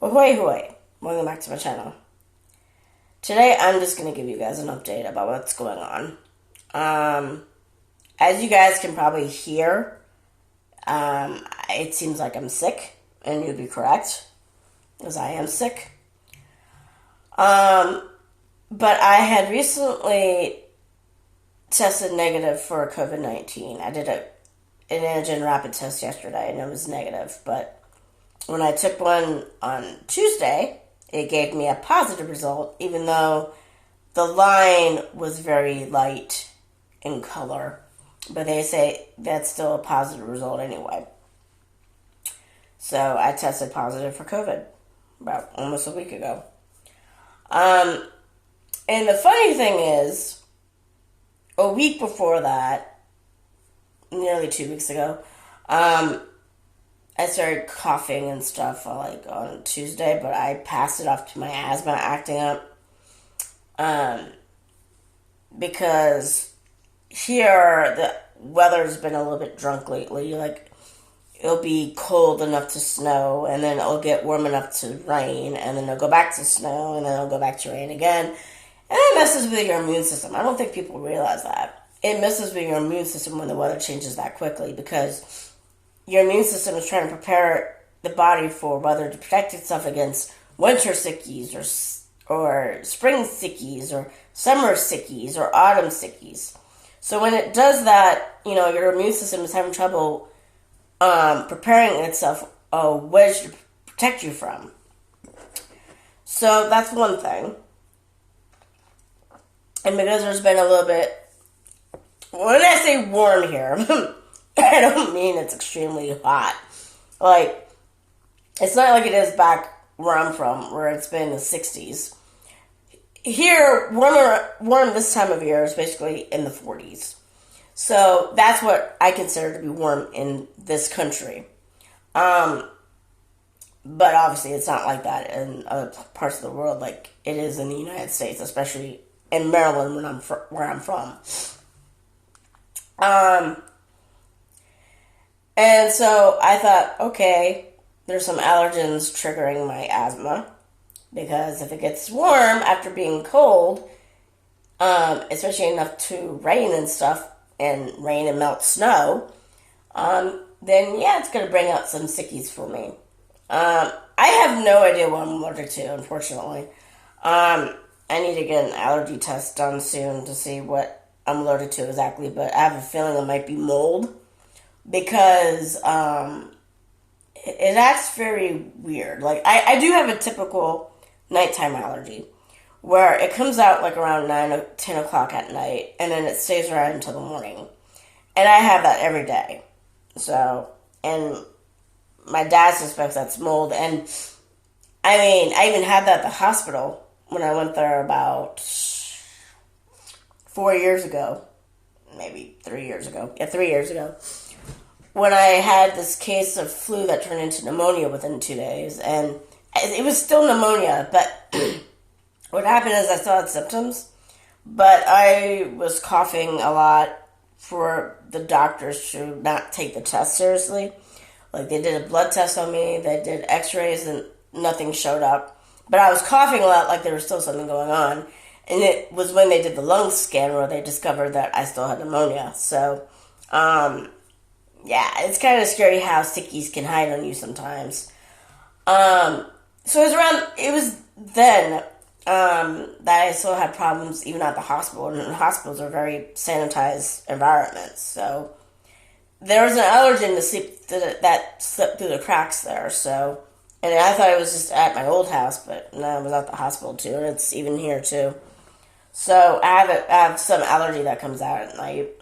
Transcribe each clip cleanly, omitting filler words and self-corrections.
Ahoy hoy! Welcome back to my channel. Today I'm just going to give you guys an update about what's going on. As you guys can probably hear, it seems like I'm sick, and you'd be correct, because I am sick. But I had recently tested negative for COVID-19. I did an antigen rapid test yesterday, and it was negative, but when I took one on Tuesday, it gave me a positive result, even though the line was very light in color. But they say that's still a positive result anyway. So I tested positive for COVID about almost a week ago. And the funny thing is, a week before that, nearly 2 weeks ago, I started coughing and stuff on Tuesday, but I passed it off to my asthma acting up. Because here the weather's been a little bit drunk lately. It'll be cold enough to snow, and then it'll get warm enough to rain, and then it'll go back to snow, and then it'll go back to rain again. And it messes with your immune system. I don't think people realize that. It messes with your immune system when the weather changes that quickly, because your immune system is trying to prepare the body for whether to protect itself against winter sickies or spring sickies or summer sickies or autumn sickies. So when it does that, your immune system is having trouble preparing itself a wedge to protect you from. So that's one thing. And because there's been a little bit, when I say warm here, I don't mean it's extremely hot. It's not like it is back where I'm from, where it's been in the 60s. Here, warm this time of year is basically in the 40s. So that's what I consider to be warm in this country. But obviously it's not like that in other parts of the world like it is in the United States, especially in Maryland where I'm from. And so I thought, okay, there's some allergens triggering my asthma, because if it gets warm after being cold, especially enough to rain and stuff, and rain and melt snow, then yeah, it's going to bring out some sickies for me. I have no idea what I'm allergic to, unfortunately. I need to get an allergy test done soon to see what I'm allergic to exactly, but I have a feeling it might be mold. Because it acts very weird. I do have a typical nighttime allergy where it comes out around 9 or 10 o'clock at night, and then it stays around until the morning. And I have that every day. So, and my dad suspects that's mold. And I even had that at the hospital when I went there about 4 years ago. Maybe 3 years ago. Yeah, 3 years ago. When I had this case of flu that turned into pneumonia within 2 days, and it was still pneumonia, but what happened is I still had symptoms, but I was coughing a lot for the doctors to not take the test seriously. They did a blood test on me, they did x-rays, and nothing showed up. But I was coughing a lot like there was still something going on, and it was when they did the lung scan where they discovered that I still had pneumonia. So, yeah, it's kind of scary how sickies can hide on you sometimes. So it was then that I still had problems even at the hospital, and the hospitals are very sanitized environments. So there was an allergen that slipped through the cracks there. So, and I thought it was just at my old house, but no, it was at the hospital too, and it's even here too. So I have some allergy that comes out at night.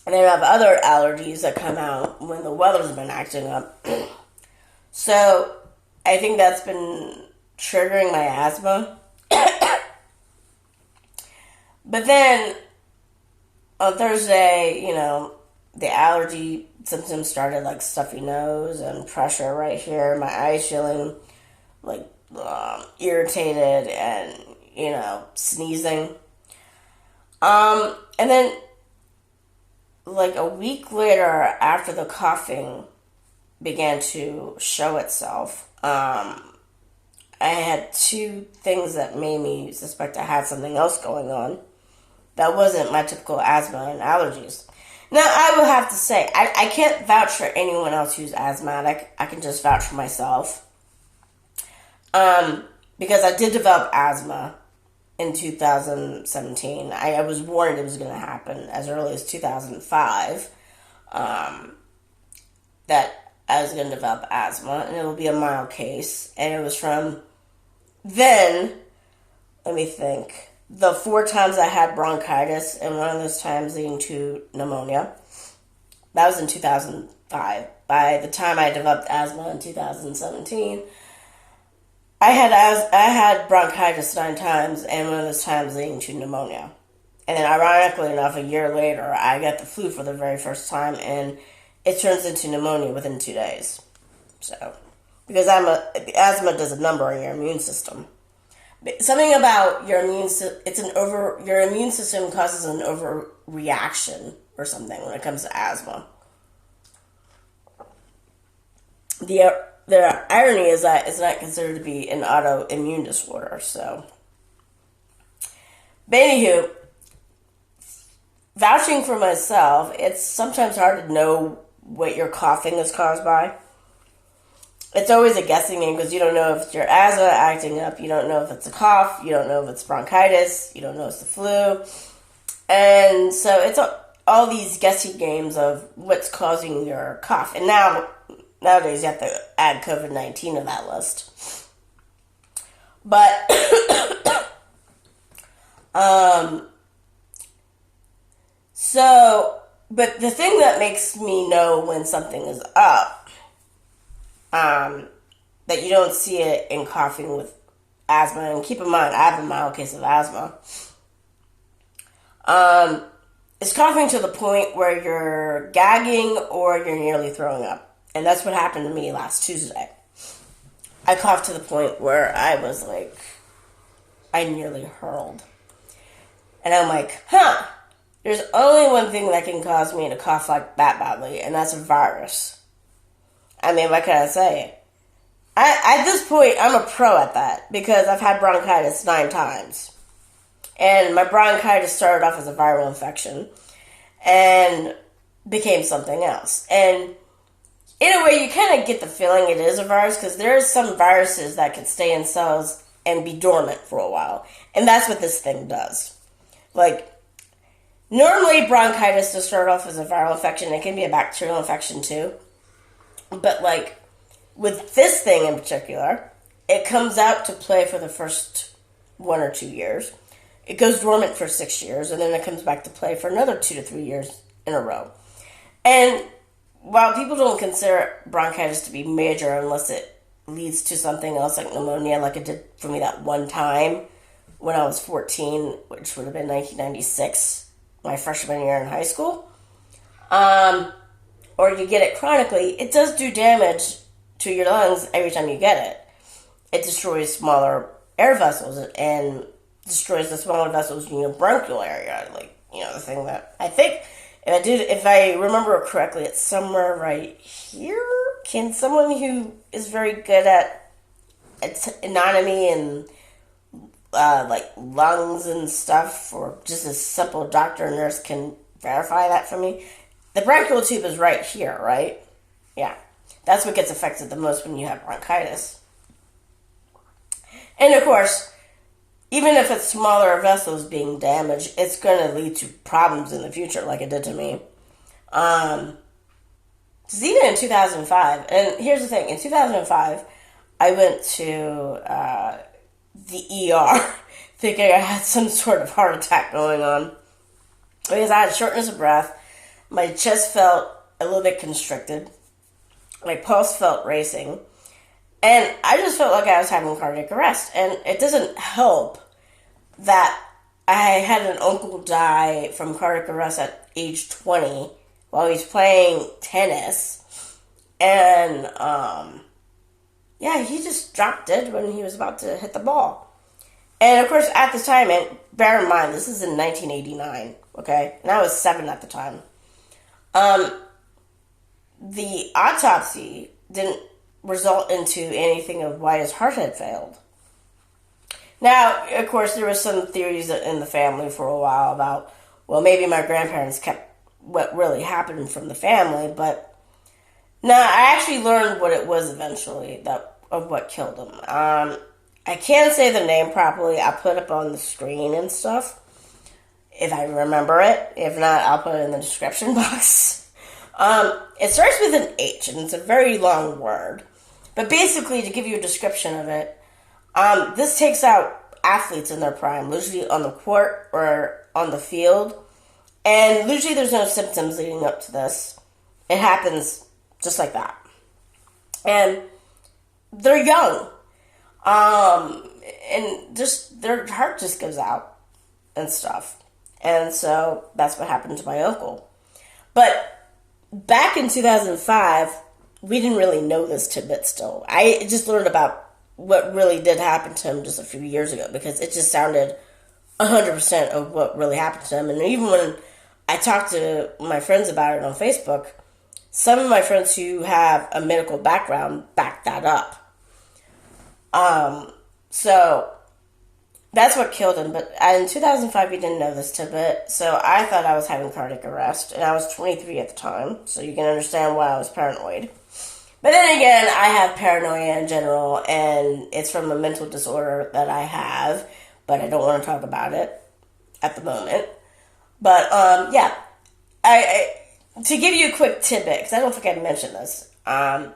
And then I have other allergies that come out when the weather's been acting up. So I think that's been triggering my asthma. But then on Thursday, the allergy symptoms started, stuffy nose and pressure right here. My eyes feeling irritated and, sneezing. And then a week later, after the coughing, began to show itself, I had two things that made me suspect I had something else going on that wasn't my typical asthma and allergies. Now, I will have to say, I can't vouch for anyone else who's asthmatic. I can just vouch for myself. Because I did develop asthma in 2017. I was warned it was going to happen as early as 2005. That I was going to develop asthma, and it will be a mild case. And it was from then, let me think, the 4 times I had bronchitis, and one of those times leading to pneumonia. That was in 2005. By the time I developed asthma in 2017, I had bronchitis 9 times, and one of those times leading to pneumonia. And then, ironically enough, a year later, I got the flu for the very first time, and it turns into pneumonia within 2 days. So, because asthma does a number on your immune system. Something about your immune system causes an overreaction or something when it comes to asthma. The irony is that it's not considered to be an autoimmune disorder. So, but anywho, vouching for myself, it's sometimes hard to know what your coughing is caused by. It's always a guessing game because you don't know if it's your asthma acting up. You don't know if it's a cough. You don't know if it's bronchitis. You don't know if it's the flu. And so it's all these guessing games of what's causing your cough. And nowadays you have to add COVID-19 to that list. But, but the thing that makes me know when something is up, that you don't see it in coughing with asthma, and keep in mind, I have a mild case of asthma, is coughing to the point where you're gagging or you're nearly throwing up. And that's what happened to me last Tuesday. I coughed to the point where I was like, I nearly hurled. And I'm like, there's only one thing that can cause me to cough like that badly, and that's a virus. I mean, what can I say? At this point, I'm a pro at that because I've had bronchitis 9 times. And my bronchitis started off as a viral infection and became something else. And in a way, you kind of get the feeling it is a virus because there's some viruses that can stay in cells and be dormant for a while. And that's what this thing does. Like, normally bronchitis does start off as a viral infection. It can be a bacterial infection too. But like, with this thing in particular, it comes out to play for the first 1 or 2 years. It goes dormant for 6 years, and then it comes back to play for another 2 to 3 years in a row. And while people don't consider bronchitis to be major unless it leads to something else like pneumonia, like it did for me that one time when I was 14, which would have been 1996, my freshman year in high school, or you get it chronically, it does do damage to your lungs every time you get it. It destroys smaller air vessels and destroys the smaller vessels in your bronchial area. Like, the thing that I think, if I remember correctly, it's somewhere right here. Can someone who is very good at anatomy and like lungs and stuff, or just a simple doctor or nurse, can verify that for me? The bronchial tube is right here, right? Yeah. That's what gets affected the most when you have bronchitis. And of course, even if it's smaller vessels being damaged, it's going to lead to problems in the future, like it did to me. Even in 2005, and here's the thing, in 2005, I went to the ER thinking I had some sort of heart attack going on because I had shortness of breath. My chest felt a little bit constricted. My pulse felt racing. And I just felt like I was having cardiac arrest. And it doesn't help that I had an uncle die from cardiac arrest at age 20 while he was playing tennis. And, he just dropped dead when he was about to hit the ball. And, of course, at the time, and bear in mind, this is in 1989, okay? And I was 7 at the time. the autopsy didn't result into anything of why his heart had failed. Now, of course, there was some theories in the family for a while about, well, maybe my grandparents kept what really happened from the family, but no, I actually learned what it was eventually of what killed him. I can't say the name properly. I'll put it up on the screen and stuff if I remember it. If not, I'll put it in the description box. It starts with an H, and it's a very long word. But basically, to give you a description of it, this takes out athletes in their prime, usually on the court or on the field. And usually there's no symptoms leading up to this. It happens just like that. And they're young. And just their heart just goes out and stuff. And so that's what happened to my uncle. But back in 2005, we didn't really know this tidbit still. I just learned about what really did happen to him just a few years ago because it just sounded 100% of what really happened to him. And even when I talked to my friends about it on Facebook, some of my friends who have a medical background backed that up. So that's what killed him. But in 2005, we didn't know this tidbit, so I thought I was having cardiac arrest, and I was 23 at the time, so you can understand why I was paranoid. But then again, I have paranoia in general, and it's from a mental disorder that I have, but I don't want to talk about it at the moment. But, yeah, to give you a quick tidbit, because I don't think I mentioned this, I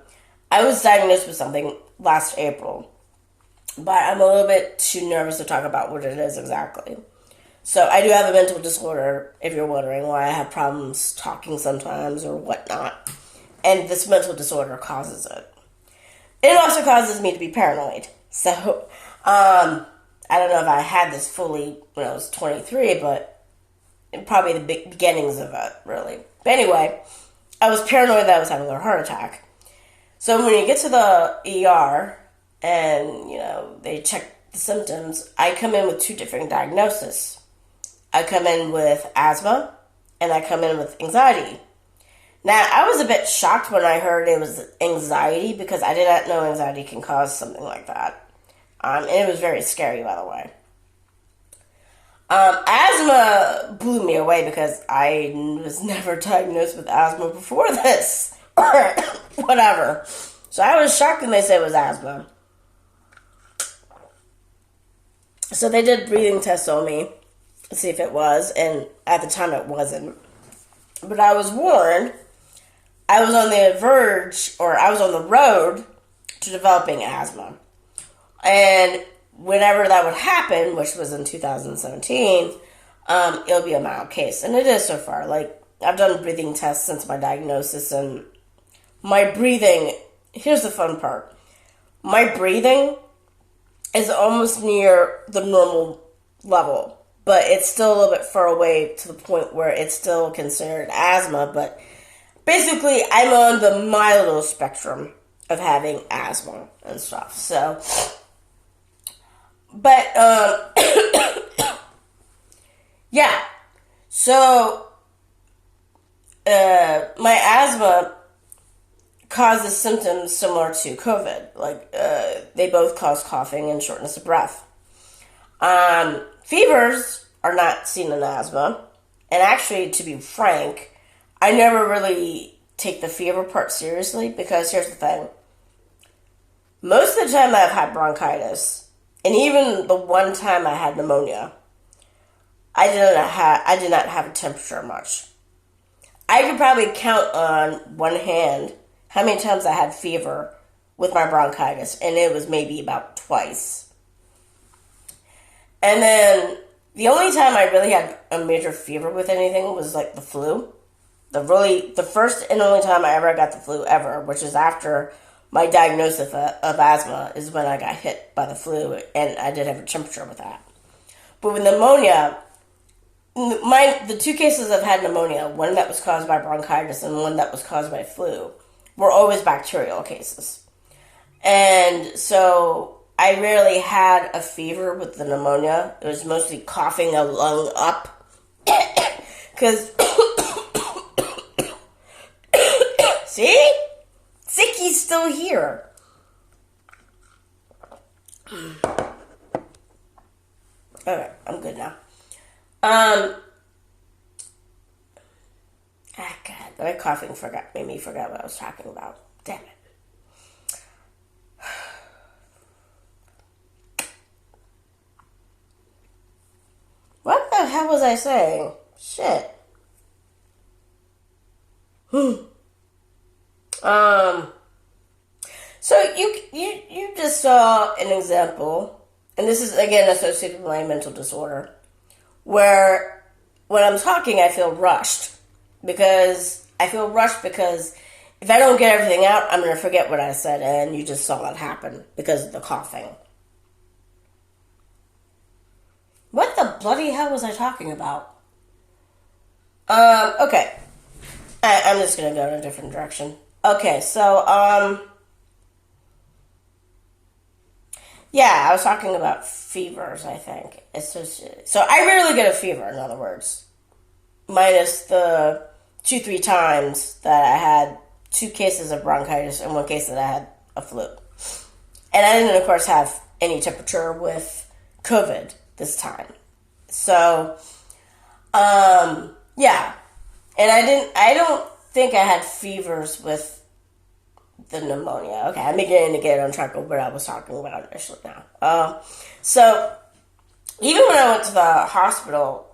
was diagnosed with something last April, but I'm a little bit too nervous to talk about what it is exactly. So I do have a mental disorder, if you're wondering why I have problems talking sometimes or whatnot. And this mental disorder causes it. It also causes me to be paranoid. So, I don't know if I had this fully when I was 23, but probably the beginnings of it, really. But anyway, I was paranoid that I was having a heart attack. So when you get to the ER and, they check the symptoms, I come in with two different diagnoses. I come in with asthma, and I come in with anxiety. Now, I was a bit shocked when I heard it was anxiety because I did not know anxiety can cause something like that. And it was very scary, by the way. Asthma blew me away because I was never diagnosed with asthma before this. Or whatever. So I was shocked when they said it was asthma. So they did breathing tests on me to see if it was, and at the time it wasn't. But I was warned. I was on the verge, or I was on the road to developing asthma. And whenever that would happen, which was in 2017, it'll be a mild case. And it is so far. Like, I've done breathing tests since my diagnosis, and my breathing, here's the fun part. My breathing is almost near the normal level, but it's still a little bit far away to the point where it's still considered asthma, but basically, I'm on the milder spectrum of having asthma and stuff. So, but, yeah. So, my asthma causes symptoms similar to COVID. Like, they both cause coughing and shortness of breath. Fevers are not seen in asthma. And actually, to be frank, I never really take the fever part seriously because here's the thing. Most of the time I've had bronchitis, and even the one time I had pneumonia, I did not have a temperature much. I could probably count on one hand how many times I had fever with my bronchitis, and it was maybe about twice. And then the only time I really had a major fever with anything was like the flu. The first and only time I ever got the flu ever, which is after my diagnosis of asthma, is when I got hit by the flu, and I did have a temperature with that. But with pneumonia, the two cases I've had pneumonia, one that was caused by bronchitis and one that was caused by flu, were always bacterial cases. And so I rarely had a fever with the pneumonia. It was mostly coughing a lung up. Because, see? sickie's still here. Okay, I'm good now. God, my coughing made me forget what I was talking about. Damn it. What the hell was I saying? Shit. So you just saw an example, and this is again associated with my mental disorder, where when I'm talking I feel rushed because if I don't get everything out, I'm going to forget what I said, and you just saw that happen because of the coughing. What the bloody hell was I talking about? Okay. I'm just going to go in a different direction. Okay, so, yeah, I was talking about fevers, I think. So I rarely get a fever, in other words. Minus the 2-3 times that I had 2 cases of bronchitis and 1 case that I had a flu. And I didn't, of course, have any temperature with COVID this time. So, yeah. And I don't think I had fevers with the pneumonia. Okay, I'm beginning to get on track of what I was talking about initially now. So, even when I went to the hospital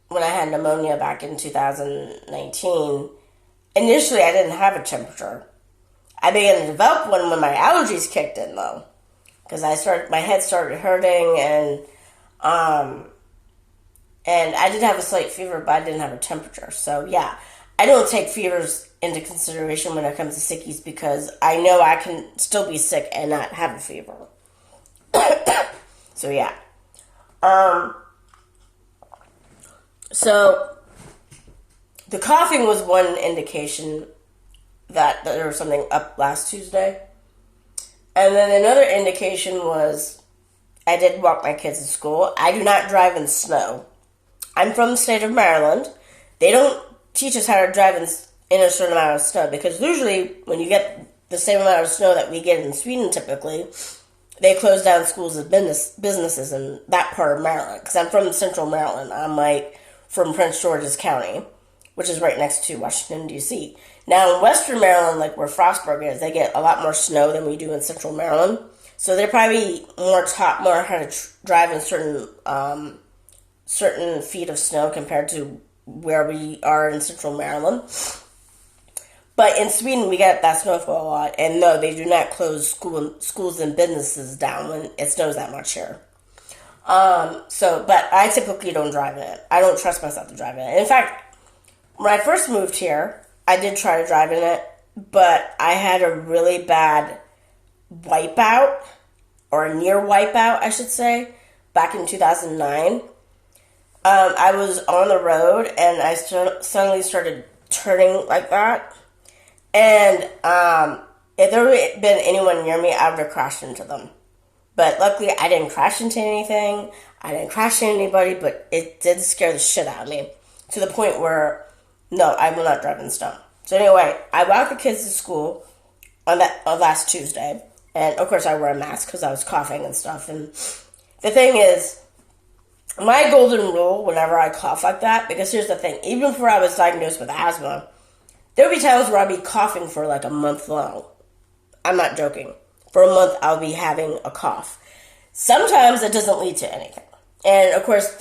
when I had pneumonia back in 2019, initially I didn't have a temperature. I began to develop one when my allergies kicked in, though. Because my head started hurting, and I did have a slight fever, but I didn't have a temperature. So, yeah, I don't take fevers into consideration when it comes to sickies because I know I can still be sick and not have a fever. So, yeah. So, the coughing was one indication that there was something up last Tuesday. And then another indication was I did walk my kids to school. I do not drive in snow. I'm from the state of Maryland. They don't teach us how to drive in a certain amount of snow because usually when you get the same amount of snow that we get in Sweden typically, they close down schools and businesses in that part of Maryland. Because I'm from central Maryland. I'm from Prince George's County, which is right next to Washington, D.C. Now in western Maryland, like where Frostburg is, they get a lot more snow than we do in central Maryland. So they're probably more taught how to drive in certain feet of snow compared to where we are in central Maryland. But in Sweden, we get that snowfall a lot. And no, they do not close schools and businesses down when it snows that much here. But I typically don't drive in it. I don't trust myself to drive in it. In fact, when I first moved here, I did try to drive in it, but I had a really bad wipeout, or a near wipeout, I should say, back in 2009. I was on the road, and I suddenly started turning like that. And if there had been anyone near me, I would have crashed into them. But luckily, I didn't crash into anything. I didn't crash into anybody, but it did scare the shit out of me. To the point where, no, I will not drive in snow. So anyway, I walked the kids to school on last Tuesday. And, of course, I wear a mask because I was coughing and stuff. And the thing is, my golden rule whenever I cough like that, because here's the thing, even before I was diagnosed with asthma, there would be times where I'd be coughing for like a month long. I'm not joking. For a month, I'll be having a cough. Sometimes it doesn't lead to anything. And, of course,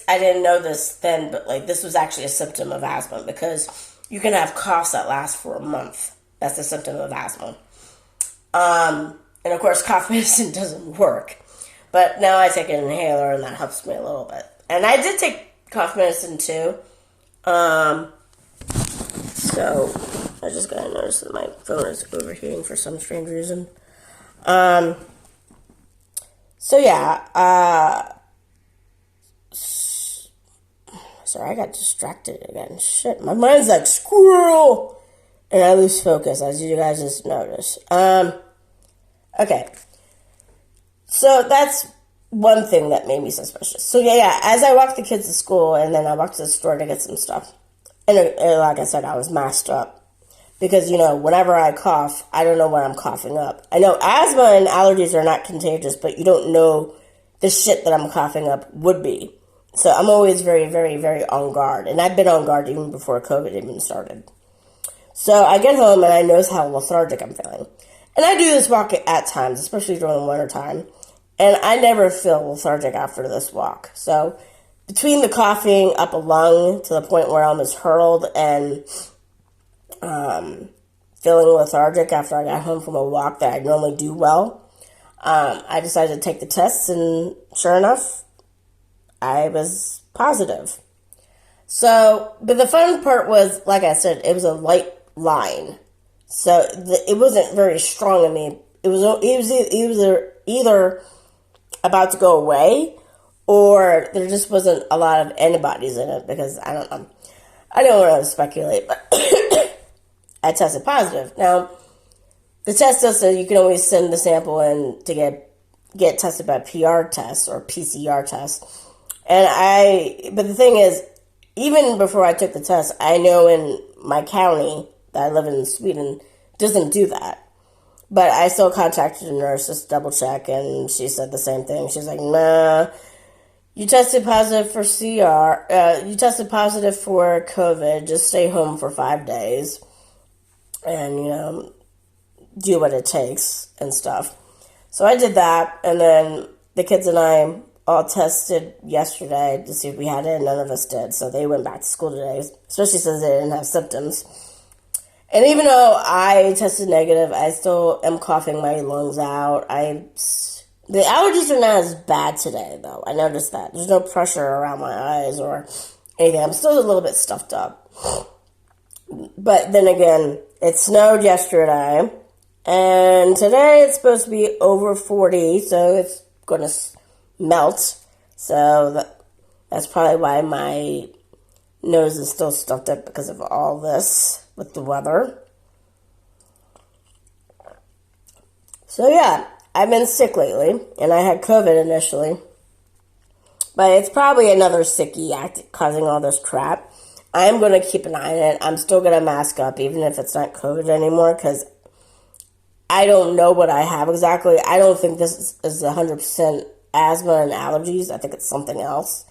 I didn't know this then, but, this was actually a symptom of asthma because you can have coughs that last for a month. That's a symptom of asthma. And, of course, cough medicine doesn't work. But now I take an inhaler, and that helps me a little bit. And I did take cough medicine, too. So, I just got to notice that my phone is overheating for some strange reason. So, yeah. Sorry, I got distracted again. Shit, my mind's like squirrel! And I lose focus, as you guys just noticed. Okay. So that's one thing that made me suspicious. So yeah, as I walked the kids to school, and then I walked to the store to get some stuff. And like I said, I was masked up. Because, whenever I cough, I don't know what I'm coughing up. I know asthma and allergies are not contagious, but you don't know the shit that I'm coughing up would be. So I'm always very, very, very on guard. And I've been on guard even before COVID even started. So I get home and I notice how lethargic I'm feeling. And I do this walk at times, especially during the winter time. And I never feel lethargic after this walk. So between the coughing up a lung to the point where I almost hurled and feeling lethargic after I got home from a walk that I normally do well, I decided to take the tests, and sure enough, I was positive. So, but the fun part was, like I said, it was a light line. So it wasn't very strong in me. It was either about to go away, or there just wasn't a lot of antibodies in it, because I don't know. I don't want to speculate, but I tested positive. Now, the test does say you can always send the sample in to get tested by PR test or PCR test. But the thing is, even before I took the test, I know in my county that I live in Sweden doesn't do that. But I still contacted a nurse just to double check, and she said the same thing. She's like, nah, you tested positive for you tested positive for COVID, just stay home for 5 days and, do what it takes and stuff. So I did that, and then the kids and I all tested yesterday to see if we had it, and none of us did. So they went back to school today, especially since they didn't have symptoms. And even though I tested negative, I still am coughing my lungs out. The allergies are not as bad today, though. I noticed that. There's no pressure around my eyes or anything. I'm still a little bit stuffed up. But then again, it snowed yesterday. And today it's supposed to be over 40, so it's going to melt. So that's probably why my nose is still stuffed up, because of all this with the weather. So yeah, I've been sick lately, and I had COVID initially. But it's probably another sickie causing all this crap. I'm going to keep an eye on it. I'm still going to mask up, even if it's not COVID anymore, because I don't know what I have exactly. I don't think this is 100% asthma and allergies. I think it's something else.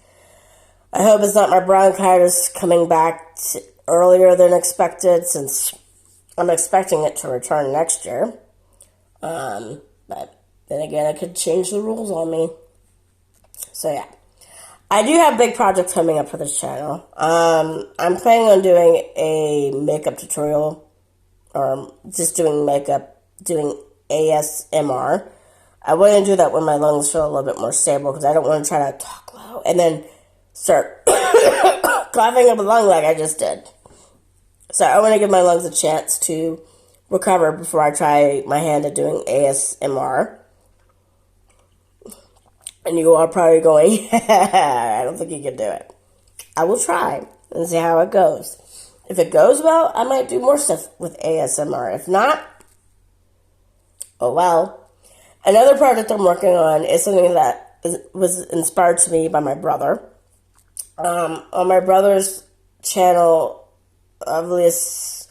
I hope it's not my bronchitis coming back earlier than expected, since I'm expecting it to return next year. But then again, it could change the rules on me. So yeah. I do have big projects coming up for this channel. I'm planning on doing a makeup tutorial, or just doing makeup, doing ASMR. I want to do that when my lungs feel a little bit more stable, because I don't want to try to talk loud and then start coughing up a lung like I just did. So I want to give my lungs a chance to recover before I try my hand at doing ASMR. And you are probably going, I don't think you can do it. I will try and see how it goes. If it goes well, I might do more stuff with ASMR. If not, oh well. Another project I'm working on is something that was inspired to me by my brother. On my brother's channel, obviously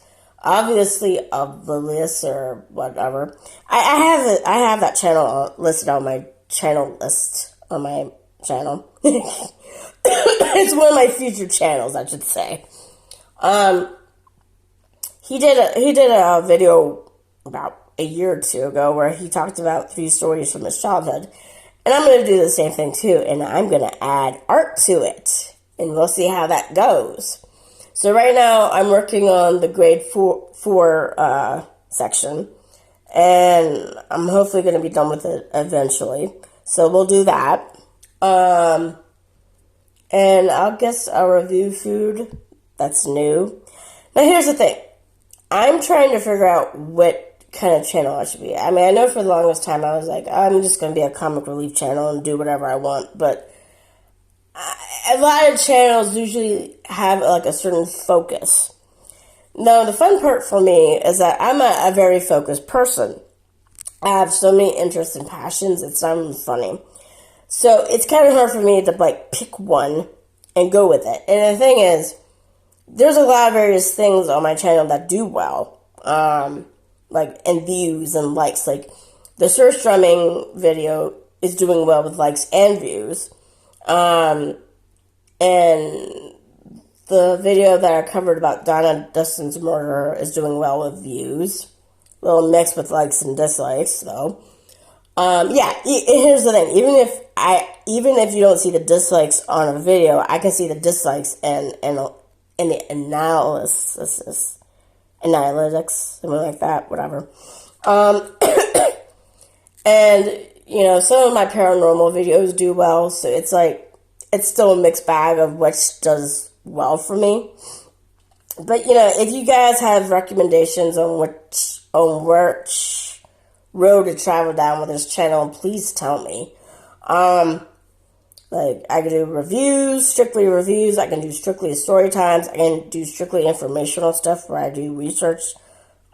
Obvious or whatever. I have that channel listed on my channel list on my channel. It's one of my future channels, I should say. He did a video about a year or two ago where he talked about 3 stories from his childhood, and I'm going to do the same thing too, and I'm going to add art to it, and we'll see how that goes. So right now I'm working on the grade 4 section, and I'm hopefully going to be done with it eventually. So we'll do that. And I guess I'll review food that's new. Now here's the thing. I'm trying to figure out what kind of channel I should be. I mean, I know for the longest time I was like, I'm just going to be a comic relief channel and do whatever I want. But a lot of channels usually have like a certain focus. Now, the fun part for me is that I'm a very focused person. I have so many interests and passions, it's not even funny. So it's kind of hard for me to like pick one and go with it. And the thing is, there's a lot of various things on my channel that do well. like, and views and likes. Like, the search drumming video is doing well with likes and views. And the video that I covered about Donna Dustin's murder is doing well with views. A little mixed with likes and dislikes, though. Here's the thing. Even if you don't see the dislikes on a video, I can see the dislikes and the analytics, something like that, whatever. And, you know, some of my paranormal videos do well, so it's like, it's still a mixed bag of which does well for me. But, you know, if you guys have recommendations on which road to travel down with this channel, please tell me. Like, I can do reviews, strictly reviews. I can do strictly story times. I can do strictly informational stuff where I do research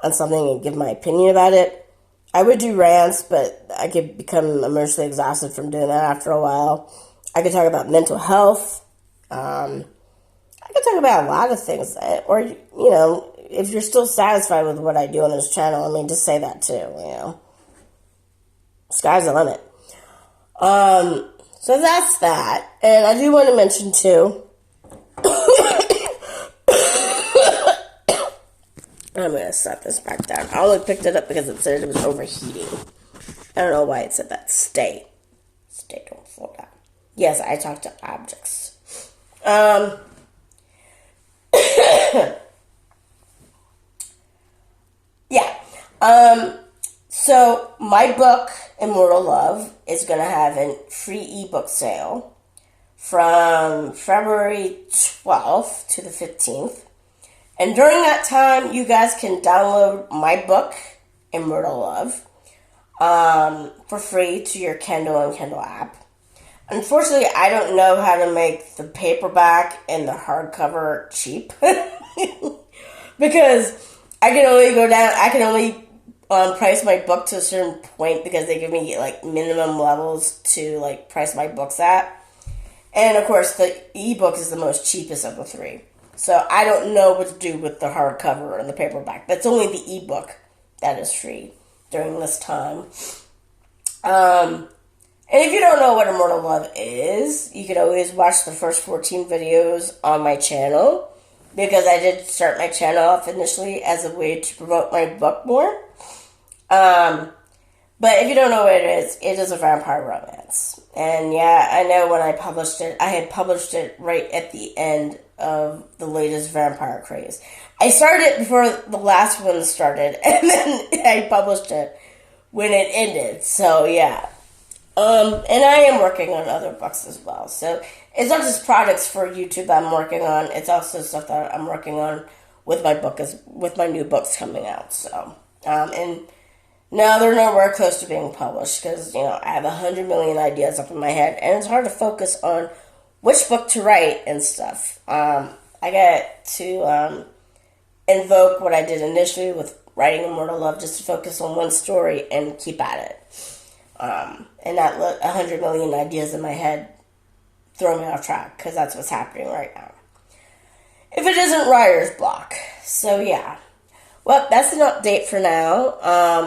on something and give my opinion about it. I would do rants, but I could become emotionally exhausted from doing that after a while. I could talk about mental health. I could talk about a lot of things. Or, you know, if you're still satisfied with what I do on this channel, I mean, just say that too, you know. Sky's the limit. So that's that. And I do want to mention, too, I'm going to set this back down. I only picked it up because it said it was overheating. I don't know why it said that. Stay, don't fall down. Yes, I talk to objects. So my book, Immortal Love, is going to have a free ebook sale from February 12th to the 15th. And during that time, you guys can download my book, Immortal Love, for free to your Kindle and Kindle app. Unfortunately, I don't know how to make the paperback and the hardcover cheap. Because I can only price my book to a certain point because they give me, like, minimum levels to, like, price my books at. And, of course, the ebook is the most cheapest of the three. So I don't know what to do with the hardcover and the paperback. That's only the ebook that is free during this time. And if you don't know what Immortal Love is, you can always watch the first 14 videos on my channel. Because I did start my channel off initially as a way to promote my book more. But if you don't know what it is a vampire romance. And yeah, I know when I published it, I had published it right at the end of the latest vampire craze. I started it before the last one started, and then I published it when it ended. So yeah. And I am working on other books as well. So it's not just products for YouTube that I'm working on. It's also stuff that I'm working on with my new books coming out. So, and no, they're nowhere close to being published because, you know, I have 100 million ideas up in my head, and it's hard to focus on which book to write and stuff. I got to invoke what I did initially with writing Immortal Love, just to focus on one story and keep at it. And not let 100 million ideas in my head throw me off track, because that's what's happening right now. If it isn't writer's block. So yeah. Well, that's an update for now.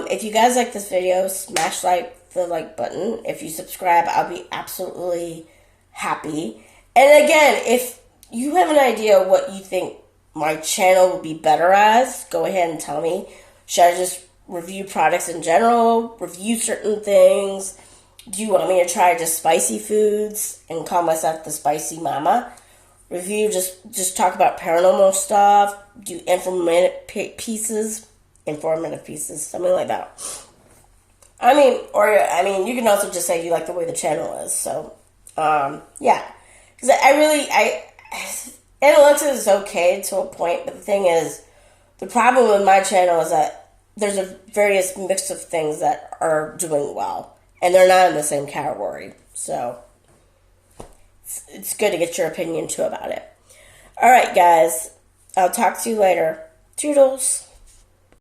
If you guys like this video, smash the like button. If you subscribe, I'll be absolutely happy. And again, if you have an idea what you think my channel would be better as, go ahead and tell me. Should I just review products in general? Review certain things? Do you want me to try just spicy foods and call myself the Spicy Mama? Review, just talk about paranormal stuff, do informative pieces, something like that. I mean, you can also just say you like the way the channel is. So, yeah. Because analytics is okay to a point, but the thing is, the problem with my channel is that there's a various mix of things that are doing well, and they're not in the same category. So it's good to get your opinion too about it. All right, guys. I'll talk to you later. Toodles.